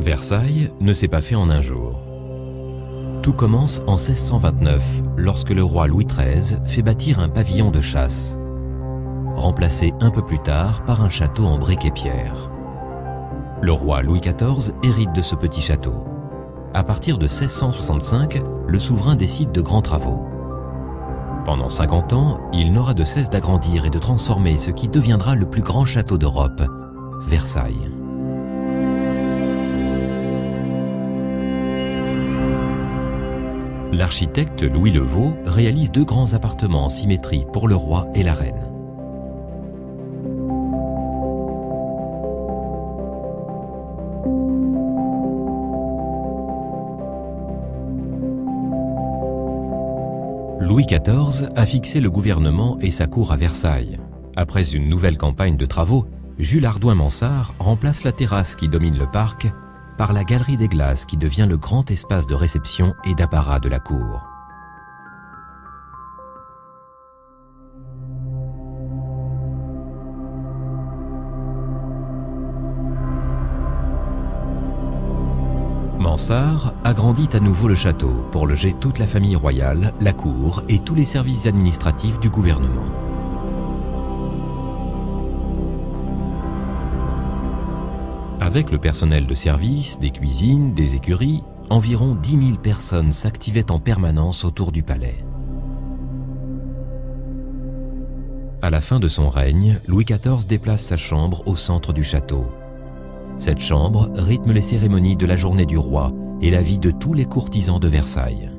Versailles ne s'est pas fait en un jour. Tout commence en 1629, lorsque le roi Louis XIII fait bâtir un pavillon de chasse, remplacé un peu plus tard par un château en briques et pierre. Le roi Louis XIV hérite de ce petit château. À partir de 1665, le souverain décide de grands travaux. Pendant 50 ans, il n'aura de cesse d'agrandir et de transformer ce qui deviendra le plus grand château d'Europe, Versailles. L'architecte Louis Le Vau réalise 2 grands appartements en symétrie pour le roi et la reine. Louis XIV a fixé le gouvernement et sa cour à Versailles. Après une nouvelle campagne de travaux, Jules Hardouin-Mansart remplace la terrasse qui domine le parc par la galerie des glaces qui devient le grand espace de réception et d'apparat de la cour. Mansart agrandit à nouveau le château pour loger toute la famille royale, la cour et tous les services administratifs du gouvernement. Avec le personnel de service, des cuisines, des écuries, environ 10 000 personnes s'activaient en permanence autour du palais. À la fin de son règne, Louis XIV déplace sa chambre au centre du château. Cette chambre rythme les cérémonies de la journée du roi et la vie de tous les courtisans de Versailles.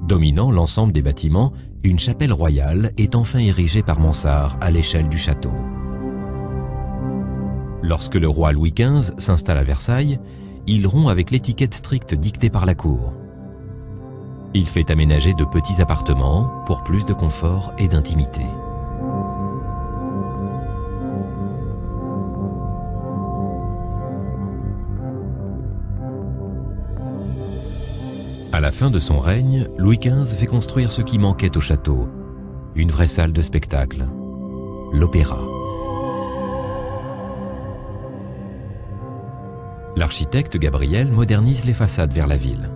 Dominant l'ensemble des bâtiments, une chapelle royale est enfin érigée par Mansart à l'échelle du château. Lorsque le roi Louis XV s'installe à Versailles, il rompt avec l'étiquette stricte dictée par la cour. Il fait aménager de petits appartements pour plus de confort et d'intimité. À la fin de son règne, Louis XV fait construire ce qui manquait au château, une vraie salle de spectacle, l'opéra. L'architecte Gabriel modernise les façades vers la ville.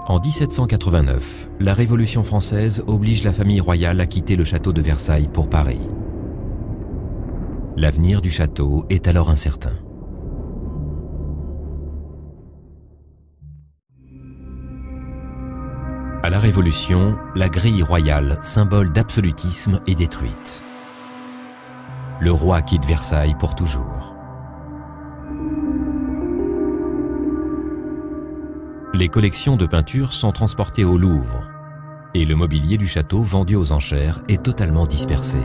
En 1789, la Révolution française oblige la famille royale à quitter le château de Versailles pour Paris. L'avenir du château est alors incertain. À la Révolution, la grille royale, symbole d'absolutisme, est détruite. Le roi quitte Versailles pour toujours. Les collections de peintures sont transportées au Louvre et le mobilier du château vendu aux enchères est totalement dispersé.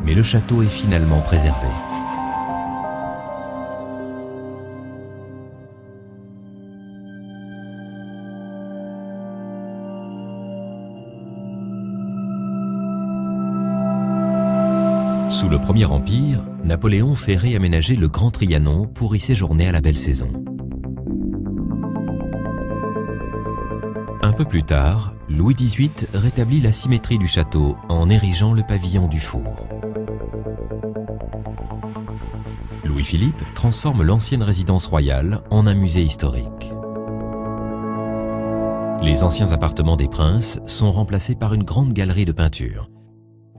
Mais le château est finalement préservé. Sous le Premier Empire, Napoléon fait réaménager le Grand Trianon pour y séjourner à la belle saison. Un peu plus tard, Louis XVIII rétablit la symétrie du château en érigeant le pavillon du Four. Louis-Philippe transforme l'ancienne résidence royale en un musée historique. Les anciens appartements des princes sont remplacés par une grande galerie de peinture,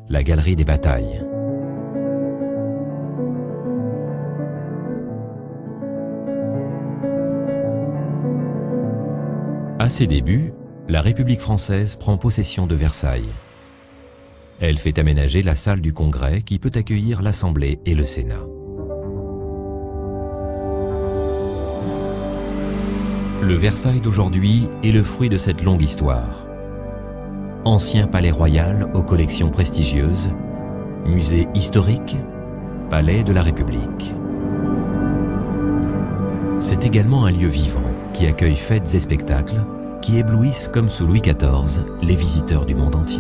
la galerie des batailles. À ses débuts, la République française prend possession de Versailles. Elle fait aménager la salle du Congrès qui peut accueillir l'Assemblée et le Sénat. Le Versailles d'aujourd'hui est le fruit de cette longue histoire. Ancien palais royal aux collections prestigieuses, musée historique, palais de la République. C'est également un lieu vivant qui accueille fêtes et spectacles qui éblouissent comme sous Louis XIV les visiteurs du monde entier.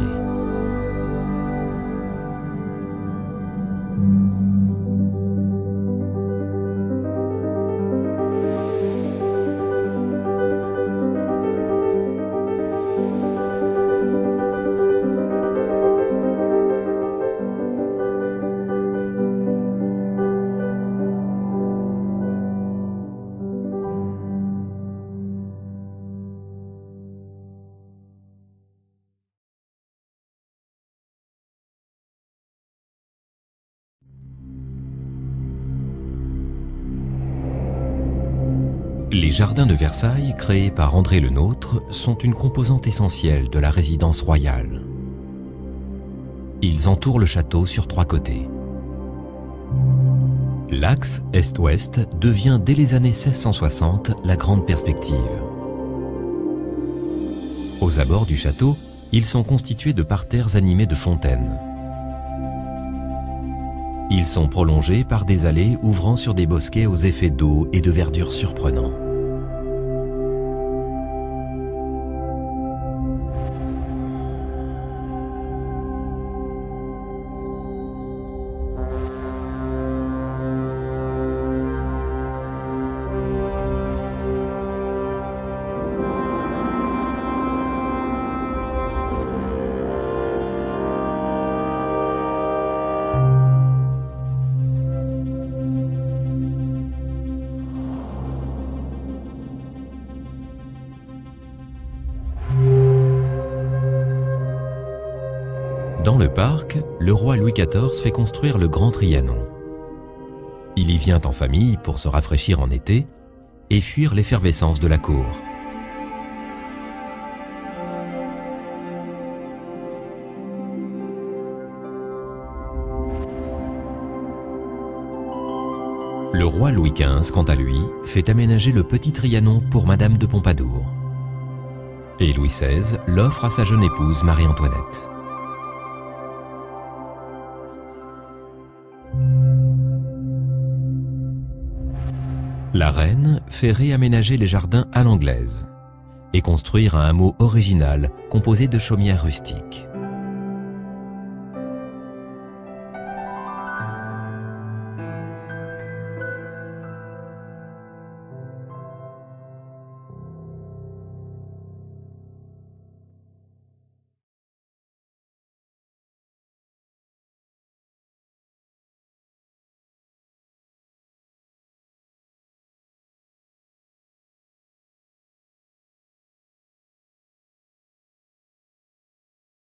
Les jardins de Versailles, créés par André Le Nôtre, sont une composante essentielle de la résidence royale. Ils entourent le château sur 3 côtés. L'axe est-ouest devient dès les années 1660 la grande perspective. Aux abords du château, ils sont constitués de parterres animés de fontaines. Ils sont prolongés par des allées ouvrant sur des bosquets aux effets d'eau et de verdure surprenants. Dans le parc, le roi Louis XIV fait construire le Grand Trianon. Il y vient en famille pour se rafraîchir en été et fuir l'effervescence de la cour. Le roi Louis XV, quant à lui, fait aménager le Petit Trianon pour Madame de Pompadour. Et Louis XVI l'offre à sa jeune épouse Marie-Antoinette. La reine fait réaménager les jardins à l'anglaise et construire un hameau original composé de chaumières rustiques.